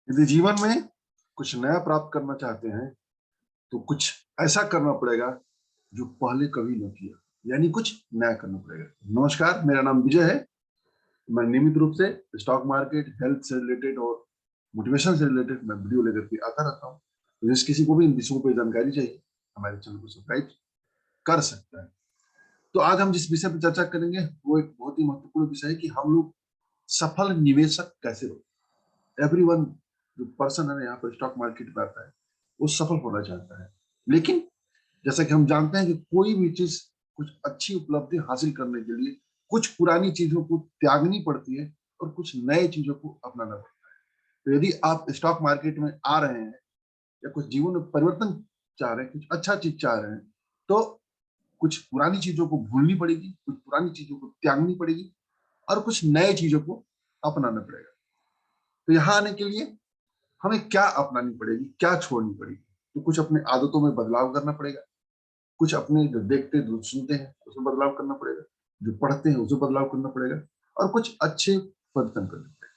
यदि जीवन में कुछ नया प्राप्त करना चाहते हैं तो कुछ ऐसा करना पड़ेगा जो पहले कभी न किया, यानी कुछ नया करना पड़ेगा। नमस्कार, मेरा नाम विजय है। मैं नियमित रूप से स्टॉक मार्केट, हेल्थ से रिलेटेड और मोटिवेशन से रिलेटेड मैं वीडियो लेकर के आता रहता हूँ। तो जिस किसी को भी इन विषयों पर जानकारी चाहिए, हमारे चैनल को सब्सक्राइब कर सकता है। तो आज हम जिस विषय पर चर्चा करेंगे वो एक बहुत ही महत्वपूर्ण विषय है कि हम लोग सफल निवेशक कैसे हो। एवरीवन, जो पर्सन है यहाँ पर स्टॉक मार्केट में आता है वो सफल होना चाहता है, लेकिन जैसा कि हम जानते हैं कि कोई भी चीज, कुछ अच्छी उपलब्धि हासिल करने के लिए कुछ पुरानी चीजों को त्यागनी पड़ती है और कुछ नए चीजों को अपनाना पड़ता है। तो यदि आप स्टॉक मार्केट में आ रहे हैं या कुछ जीवन में परिवर्तन चाह रहे हैं, कुछ अच्छा चीज चाह रहे हैं, तो कुछ पुरानी चीजों को भूलनी पड़ेगी, कुछ पुरानी चीजों को त्यागनी पड़ेगी और कुछ नए चीजों को अपनाना पड़ेगा। तो यहाँ आने के लिए हमें क्या अपनानी पड़ेगी, क्या छोड़नी पड़ेगी? तो कुछ अपने आदतों में बदलाव करना पड़ेगा, कुछ अपने जो देखते जो सुनते हैं उसमें बदलाव करना पड़ेगा, जो पढ़ते हैं उसमें बदलाव करना पड़ेगा और कुछ अच्छे परिवर्तन करने पड़ेगा।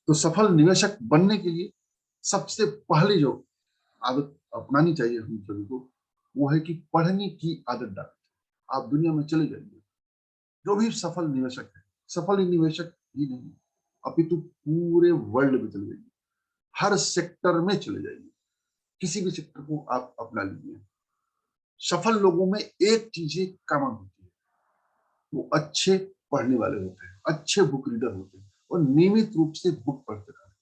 तो सफल निवेशक बनने के लिए सबसे पहले जो आदत अपनानी चाहिए हम सभी को, वो है कि पढ़ने की आदत डालें। आप दुनिया में चले जाइए, जो भी सफल निवेशक है, सफल निवेशक ही नहीं अपितु पूरे वर्ल्ड में चले जाइए, हर सेक्टर में चले जाइए, किसी भी सेक्टर को आप अपना लीजिए। सफल लोगों में एक चीज कॉमन होती है, वो अच्छे पढ़ने वाले होते हैं, अच्छे बुक रीडर होते हैं और नियमित रूप से बुक पढ़ते रहते हैं।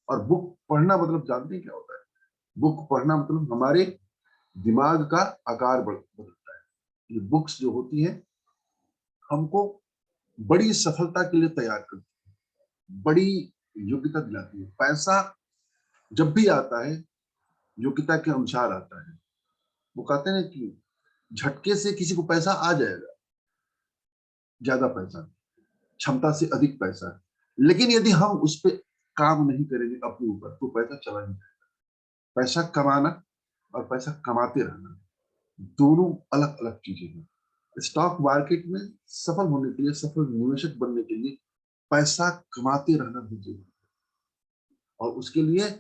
और बुक पढ़ना मतलब जानते हैं क्या होता है? बुक पढ़ना मतलब हमारे दिमाग का आकार बदलता है। ये बुक्स जो होती है हमको बड़ी सफलता के लिए तैयार करती है, बड़ी योग्यता दिलाती है। पैसा जब भी आता है योग्यता के अनुसार आता है। वो कहते हैं कि झटके से किसी को पैसा आ जाएगा, ज्यादा पैसा, क्षमता से अधिक पैसा, लेकिन यदि हम उस पर काम नहीं करेंगे अपने ऊपर तो पैसा चला नहीं जाएगा। पैसा कमाना और पैसा कमाते रहना दोनों अलग अलग चीजें हैं। स्टॉक मार्केट में सफल होने के लिए, सफल निवेशक बनने के लिए पैसा कमाते रहना भी जरूरी है। और उसके लिए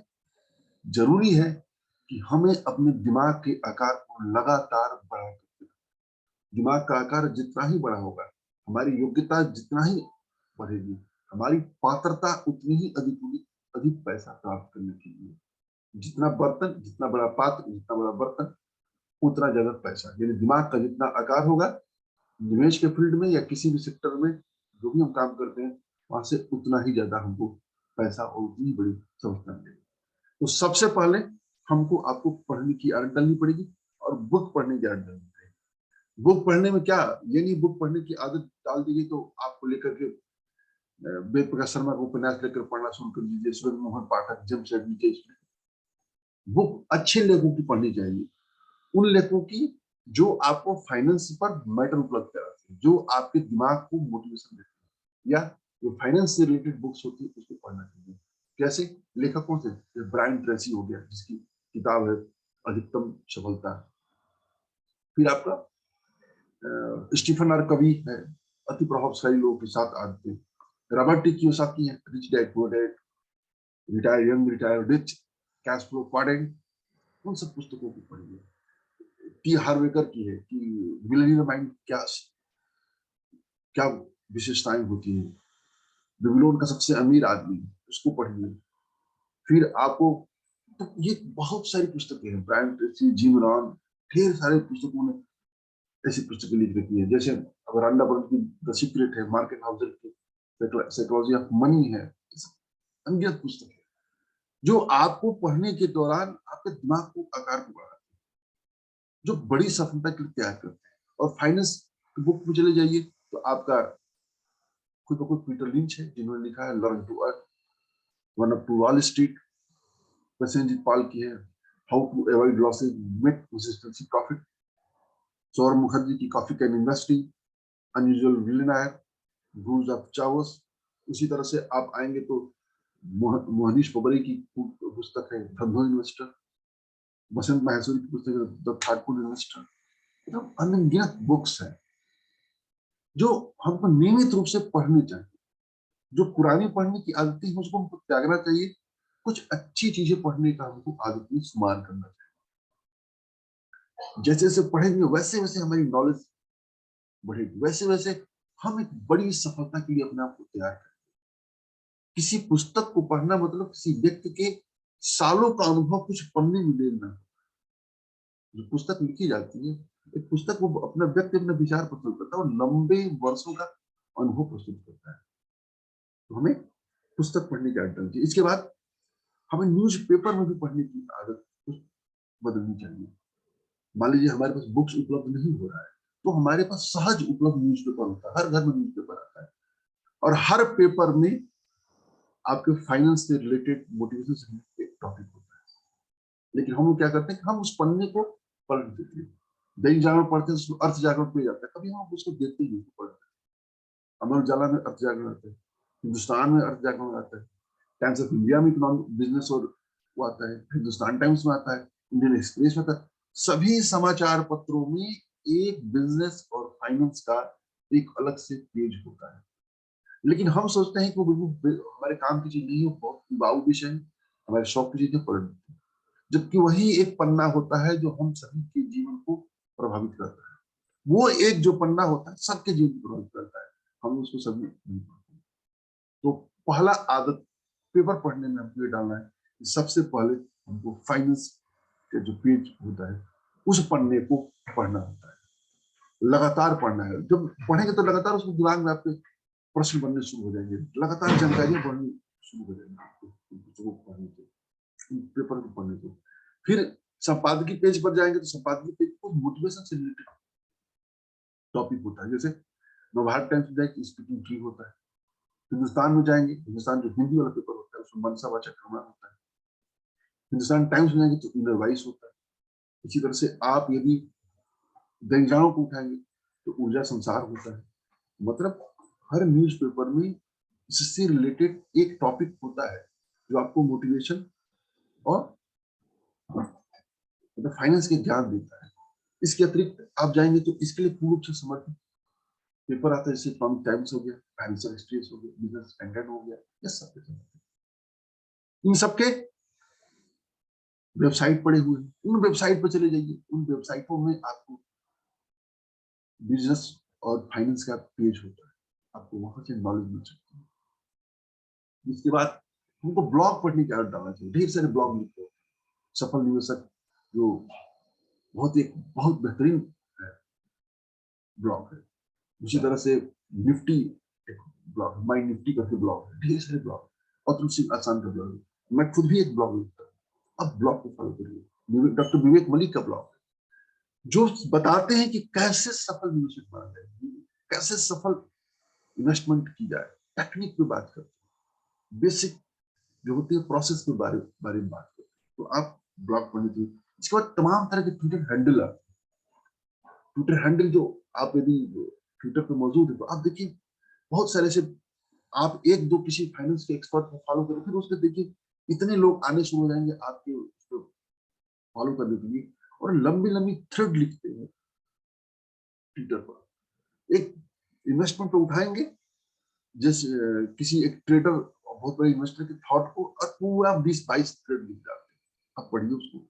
जरूरी है कि हमें अपने दिमाग के आकार को लगातार बढ़ा करते रहना। दिमाग का आकार जितना ही बड़ा होगा, हमारी योग्यता जितना ही बढ़ेगी, हमारी पात्रता उतनी ही अधिक होगी, अधिक पैसा प्राप्त करने के लिए। जितना बर्तन, जितना बड़ा पात्र, जितना बड़ा बर्तन, उतना ज्यादा पैसा। यानी दिमाग का जितना आकार होगा, निवेश के फील्ड में या किसी भी सेक्टर में जो भी हम काम करते हैं, वहां से उतना ही ज्यादा हमको पैसा और उतनी ही बड़ी समझता मिलेगी। तो सबसे पहले हमको आपको पढ़ने की आदत डालनी पड़ेगी और बुक पढ़ने की आदत डालनी पड़ेगी। बुक पढ़ने में क्या, ये नहीं बुक पढ़ने की आदत डाल दीजिए तो आपको लेकर के वेद प्रकाश शर्मा का उपन्यास लेकर पढ़ना शुरू कर दीजिए, सूरज मोहन पाठक, जमशेद इसमें। बुक अच्छे लेखों की पढ़नी चाहिए, उन लेखों की जो आपको फाइनेंस पर मैटर उपलब्ध कराती है, जो आपके दिमाग को मोटिवेशन देती है, या जो फाइनेंस से रिलेटेड बुक्स होती है उसको पढ़ना चाहिए। कैसे? लेखकों से, ब्रायन ट्रेसी हो गया जिसकी किताब है अधिकतम सफलता। फिर आपका स्टीफन आर कवी है, अति प्रभावशाली लोगों के साथ आते हैं। रॉबर्ट टी कियोसाकी है, rich dad poor dad, retire young retire rich, cash flow quadrant, उन सब पुस्तकों को पढ़िए। टी हार्वेकर की है कि मिलियनियर माइंड क्या क्या विशेषताएं होती हैं, बेबीलोन का सबसे अमीर आदमी, उसको पढ़िए। फिर आपको, तो ये बहुत सारी पुस्तकें हैं, ब्रायन ट्रेसी, जिम रॉन, ढेर सारे पुस्तकों ने ऐसी पुस्तकें लिख रखी है। जैसे अब रंडा बर्न की द सीक्रेट है, मार्केट हाउसर की साइकोलॉजी ऑफ मनी है, अनगिनत पुस्तक है जो आपको पढ़ने के दौरान आपके दिमाग को आकार को बढ़ाती है, जो बड़ी सफलता के लिए तैयार करते हैं। और फाइनेंस की बुक में चले जाइए तो आपका कोई ना कोई पीटर लिंच है जिन्होंने लिखा है learn to earn, one up to Wall Street, Prasenjit Paul की है how to avoid losses make consistency profit, Saurabh Mukherjee की coffee can investing, unusual billionaire, rules of chaos. उसी तरह से आप आएंगे तो मोहनीश पबरी की पुस्तक है धंधो इन्वेस्टर, बसंत माहेश्वरी की पुस्तक है द थाटफुल इन्वेस्टर। मतलब अनगिनत बुक्स हैं जो हमको नियमित रूप से पढ़नी चाहिए। जो पुरानी पढ़ने की आदतें हैं उसको हमको त्यागना चाहिए कुछ अच्छी चीजें पढ़ने का हमको आदत में शुमार करना चाहिए। जैसे जैसे पढ़ेंगे वैसे वैसे हमारी नॉलेज बढ़ेगी, वैसे वैसे हम एक बड़ी सफलता के लिए अपने आप को तैयार करें। किसी पुस्तक को पढ़ना मतलब किसी व्यक्ति के सालों का अनुभव कुछ पढ़ने में लेना। जो पुस्तक लिखी जाती है, एक पुस्तक वो अपना व्यक्ति अपना विचार प्रस्तुत करता है और लंबे वर्षों का अनुभव प्रस्तुत करता है। तो हमें पुस्तक पढ़ने की आदत चाहिए। इसके बाद हमें न्यूज पेपर में भी पढ़ने की आदत बदलनी चाहिए। मान लीजिए हमारे पास बुक्स उपलब्ध नहीं हो रहा है, तो हमारे पास सहज उपलब्ध न्यूज पेपर होता है, हर घर में न्यूज पेपर आता है और हर पेपर में आपके फाइनेंस से रिलेटेड, मोटिवेशन से रिलेटेड टॉपिक होता है। लेकिन हम लोग क्या करते हैं कि हम उस पन्ने को पलट देते हैं। दैनिक जागरण पढ़ते हैं, उसको अर्थ जागरण पे जाता है, कभी हम उसको देखते ही नहीं पढ़ते। अमर उजाला में अर्थ जागरण आता है, हिंदुस्तान में अर्थ जागरण आता है, टाइम्स ऑफ इंडिया में इकोनॉमिक बिजनेस और वो आता है, हिंदुस्तान टाइम्स में आता है, इंडियन एक्सप्रेस में आता है। सभी समाचार पत्रों में एक बिजनेस और फाइनेंस का एक अलग से पेज होता है। लेकिन हम सोचते हैं कि वो बिल्कुल हमारे काम की चीज नहीं है, बहुत उबाऊ विषय है, हमारे शौक की चीजें पढ़ लेते हैं। जबकि वही एक पन्ना होता है जो हम सभी के जीवन को प्रभावित करता है। वो एक जो पन्ना होता है सबके जीवन को प्रभावित करता है, हम उसको सभी नहीं पढ़ते। तो पहला आदत पेपर पढ़ने में हमको ये डालना है कि सबसे पहले हमको फाइनेंस के जो पेज होता है उस पन्ने को पढ़ना होता है, लगातार पढ़ना है। जब पढ़ेंगे तो लगातार उसको दिमाग में आपके प्रश्न बनने शुरू हो जाएंगे, लगातार जानकारियां बढ़नी शुरू हो जाएंगी पढ़ने से, पेपर को पढ़ने से। फिर संपादकीय पेज पर जाएंगे तो संपादकीय पेज को मोटिवेशन से रिलेटेड टॉपिक होता है। जैसे नवभारत टाइम्स में जाएंगे स्पीकिंग ठीक होता है, हिंदुस्तान में जाएंगे, हिंदुस्तान जो हिंदी वाला पेपर होता है उसमें मनसा वाचक प्रमाण होता है, हिंदुस्तान टाइम्स में जाएंगे तो इनर वॉइस होता है। इसी तरह से आप यदि दैनिक जागरण को उठाएंगे तो ऊर्जा संसार होता है। मतलब हर न्यूज़पेपर में इससे रिलेटेड एक टॉपिक होता है जो आपको मोटिवेशन और मतलब फाइनेंस के ज्ञान देता है। इसके अतिरिक्त आप जाएंगे तो इसके लिए पूर्ण रूप से समर्पित पेपर आता है, जैसे इकोनॉमिक टाइम्स हो गया, फाइनेंशियल एक्सप्रेस हो गया, बिजनेस स्टैंडर्ड हो गया, ये सब इन सबके वेबसाइट पड़े हुए हैं। उन वेबसाइट पर चले जाइए, उन वेबसाइटों में आपको बिजनेस और फाइनेंस का पेज होता है, आपको वहां से नॉलेज मिल सकती है। इसके बाद हमको ब्लॉग पढ़ने की आदत डालना चाहिए। ढेर सारे ब्लॉग लिखते हैं सफल निवेशक, जो बहुत बेहतरीन ब्लॉग है। उसी तरह से निफ्टी एक ब्लॉग है, माई निफ्टी करके ब्लॉग है, ढेर सारे ब्लॉग। अतुल सिंह आसान का ब्लॉग है, मैं खुद भी एक ब्लॉग लिखता हूँ। अब ब्लॉग को फॉलो करिए। डॉक्टर विवेक मलिक का ब्लॉग है जो बताते हैं कि कैसे सफल निवेशक बना जाए, कैसे सफल इन्वेस्टमेंट की जाए, टेक्निक पे बात करते हैं, बेसिक जो होती है प्रोसेस के बारे में बात करते हैं। तो आप ब्लॉग पढ़ने चाहिए। इसके बाद तमाम तरह के ट्विटर हैंडल आते हैं। ट्विटर हैंडल जो आप यदि ट्विटर पे मौजूद है तो आप देखिए बहुत सारे से, आप एक दो किसी फाइनेंस के एक्सपर्ट को फॉलो करें, फिर उसके देखिए इतने लोग आने शुरू हो जाएंगे आपके उसको फॉलो करने के लिए, और लंबी लंबी थ्रेड लिखते हैं ट्विटर पर। एक इन्वेस्टमेंट पे उठाएंगे, जिस किसी एक ट्रेडर बहुत बड़े इन्वेस्टर के थॉट को, और पूरा 20-22 थ्रेड लिख डालते हैं। आप पढ़िए उसको,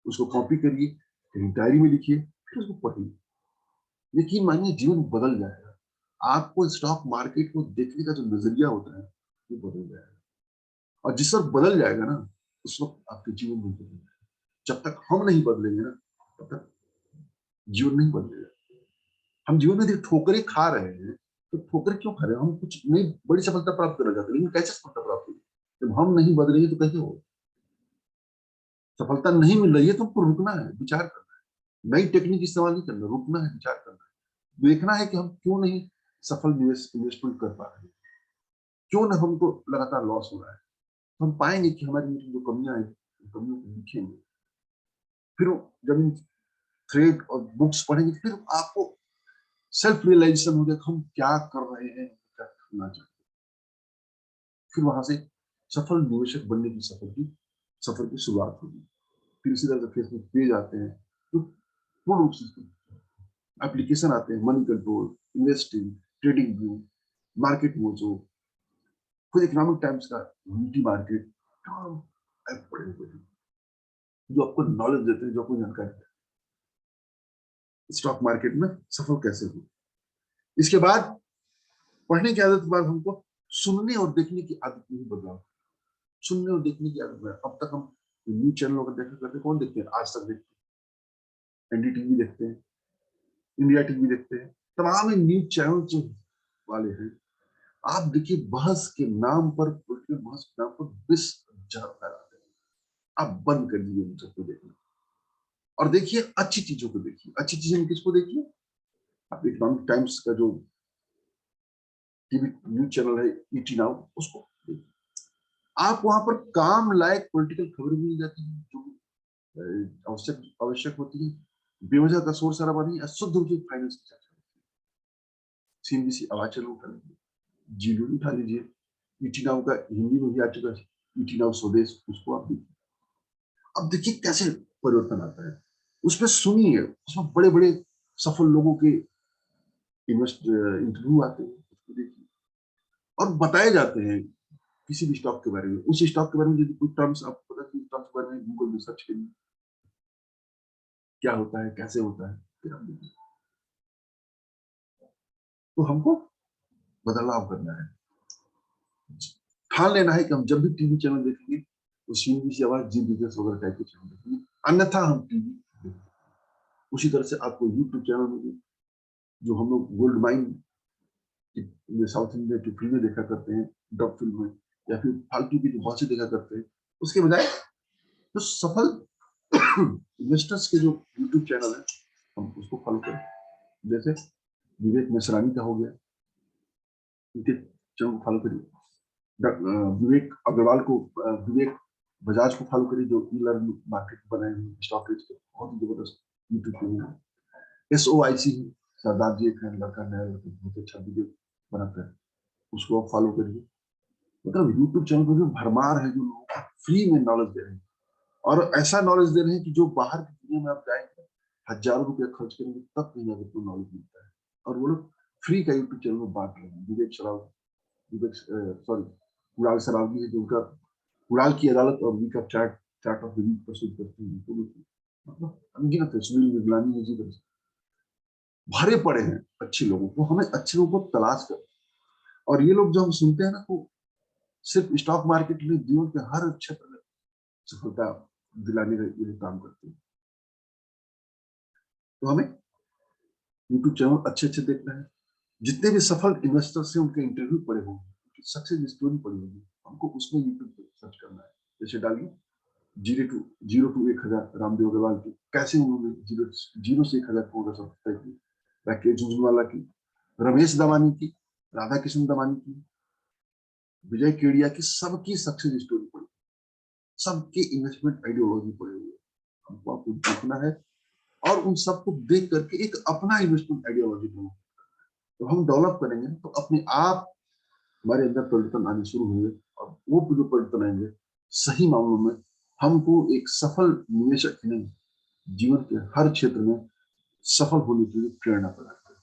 उसको कॉपी करिए, कहीं डायरी में लिखिए, फिर उसको पढ़िए। यकीन मानिए जीवन बदल जाएगा। आपको स्टॉक मार्केट को देखने का जो नजरिया होता है वो बदल जाएगा, और जिस वक्त बदल जाएगा ना उस वक्त आपके जीवन में बदल जाएगा। जब तक हम नहीं बदलेंगे ना तब तक जीवन नहीं बदलेगा। हम जीवन में ठोकरें खा रहे हैं, तो ठोकर क्यों खा रहे हैं? हम कुछ नई बड़ी सफलता प्राप्त करना चाहते हैं, लेकिन कैसे सफलता प्राप्त होगी जब हम नहीं बदलेंगे? तो कैसे होगा? सफलता नहीं मिल रही है तो हमको रुकना है, विचार करना है, नई टेक्निक इस्तेमाल नहीं करना, रुकना है, विचार करना है, देखना है कि हम क्यों नहीं सफल इन्वेस्टमेंट कर पा रहे हैं, क्यों ना हमको लगातार लॉस हो रहा है। तो हम पाएंगे कि हमारी जो कमियां हैं, कमियों को लिखेंगे, फिर जब इन थ्रेड और बुक्स पढ़ेंगे फिर आपको सेल्फ रियलाइजेशन हो गया कि हम क्या कर रहे हैं, क्या करना चाहते हैं। फिर वहां से सफल निवेशक बनने की सफर की शुरुआत होगी। फिर इसी तरह से फेसबुक पेज आते हैं, तो पूर्ण रूप से एप्लीकेशन आते हैं, money control, investing, trading view, market mojo, खुद इकोनॉमिक टाइम्स का यूनिटी मार्केट, ऐप पढ़े हुए हैं जो आपको नॉलेज देते हैं, जो आपको जानकारी देते हैं स्टॉक मार्केट में सफल कैसे हो। इसके बाद पढ़ने की आदत के बाद हमको सुनने और देखने की आदत में भी बदलाव। सुनने और देखने की आदत में अब तक हम न्यूज चैनलों का देखा करते, कौन देखते हैं, आज तक देखते हैं, एनडीटीवी देखते हैं, इंडिया टीवी देखते हैं, तमाम न्यूज चैनल जो वाले हैं। आप देखिए बहस के नाम पर, पॉलिटिकल बहस के नाम पर विष जहर फैलाते हैं। आप बंद कर दीजिए उन सबको देखना और देखिए अच्छी चीजों को देखिए। अच्छी चीजें में किसको देखिए, आप इकोनॉमिक टाइम्स का जो टीवी न्यूज चैनल है ईटी नाउ, उसको देखिए। आप वहां पर काम लायक पॉलिटिकल खबर मिल जाती है जो आवश्यक आवश्यक होती है। बेवजह का शोर शराबा नहीं, शुद्ध रूप से फाइनेंस की चर्चा होती है। सीएनबीसी आवाज चैनल उठा लीजिए, जी न्यूज उठा लीजिए, ईटी नाउ का हिंदी में भी आ चुका है ईटी नाउ स्वदेश, उसको आप देखिए। अब देखिए कैसे परिवर्तन आता है, उसमें सुनिए, उसमें बड़े बड़े सफल लोगों के इंटरव्यू आते हैं, उसको देखिए और बताए जाते हैं किसी भी स्टॉक के बारे में। उस स्टॉक के बारे में यदि कोई टर्म्स आपको पता है, टर्म्स के बारे में गूगल में सर्च करिए, क्या होता है, कैसे होता है, फिर हम देखिए। तो हमको बदलाव करना है, ठान लेना है कि हम जब भी टीवी चैनल देखेंगे तो सीएनबीसी आवाज, जी बिजनेस वगैरह टाइप के चैनल देखेंगे, अन्यथा हम टीवी देखेंगे। उसी तरह से आपको यूट्यूब चैनल में भी, जो हम लोग गोल्ड माइन साउथ इंडिया की फिल्में देखा करते हैं, डब फिल्में या फिर फालतू की जो बहुत से देखा करते हैं, उसके बजाय जो सफल इन्वेस्टर्स के जो यूट्यूब चैनल है हम उसको फॉलो करें। जैसे विवेक मिश्रानी का हो गया, उनके चैनल को फॉलो करिए। विवेक अग्रवाल को, विवेक बजाज को फॉलो करिए, जो ई लर्निंग मार्केट बनाए हुए स्टॉक रेट के बहुत ही जबरदस्त यूट्यूब चैनल। SOIC सरदार जी एक लड़का, नया लड़का, बहुत अच्छा वीडियो बनाता है, उसको आप फॉलो करिए। मतलब यूट्यूब चैनल पर जो भरमार है, जो लोगों को फ्री में नॉलेज दे रहे हैं और ऐसा नॉलेज दे रहे हैं कि जो बाहर की दुनिया में आप जाएंगे, हजारों रुपया खर्च करेंगे तब कहीं आपको नॉलेज मिलता है, और वो लोग फ्री का यूट्यूब चैनल में बांट रहे हैं। विवेक सॉरी कुणाल सरावगी है, जो उनका कुणाल की अदालत और week of chart chart of the week प्रस्तुत करते हैं। तो मतलब अनगिनत है, सुनील निगलानी है जी, भरे पड़े हैं अच्छे लोगों को। हमें अच्छे लोगों को तलाश कर, और ये लोग जो हम सुनते हैं ना, वो सिर्फ स्टॉक मार्केट में जीवन के हर क्षेत्र में सफलता दिलाने का ये काम करते हैं। तो हमें यूट्यूब चैनल अच्छे अच्छे देखना है। जितने भी सफल इन्वेस्टर से उनके इंटरव्यू पड़े होंगे, सक्सेस स्टोरी पड़ी होगी, हमको उसमें यूट्यूब पे सर्च करना है। जैसे डालिए जीरो टू 1000 रामदेव अग्रवाल की, कैसे उन्होंने जीरो से 1000 करोड़ सफलता की, राकेश झुंझुनवाला की, रमेश दमानी की, राधा कृष्ण दमानी की, विजय केडिया की, सबकी सक्सेस स्टोरी पड़ी, सबके इन्वेस्टमेंट आइडियोलॉजी पड़े हुए। हमको आपको देखना है और उन सबको देख करके एक अपना इन्वेस्टमेंट आइडियोलॉजी बनाना। तो हम डेवलप करेंगे तो अपने आप हमारे अंदर परिवर्तन आने शुरू होंगे, और वो जो परिवर्तन आएंगे सही मामलों में हमको एक सफल निवेशक नहीं, जीवन के हर क्षेत्र में सफल होने के लिए प्रेरणा प्रदान करें।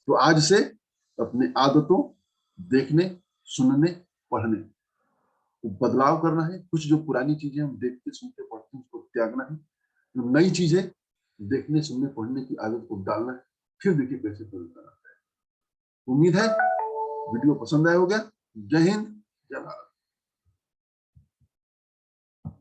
तो आज से अपने आदतों, देखने, सुनने, पढ़ने को बदलाव करना है। कुछ जो पुरानी चीजें हम देखते, सुनते, पढ़ते हैं, उसको त्यागना है। जो नई चीजें देखने, सुनने, पढ़ने की आदत को डालना है। फिर देखिए कैसे परिवर्तन आता है। उम्मीद है वीडियो पसंद आया होगा। जय हिंद, जय भारत।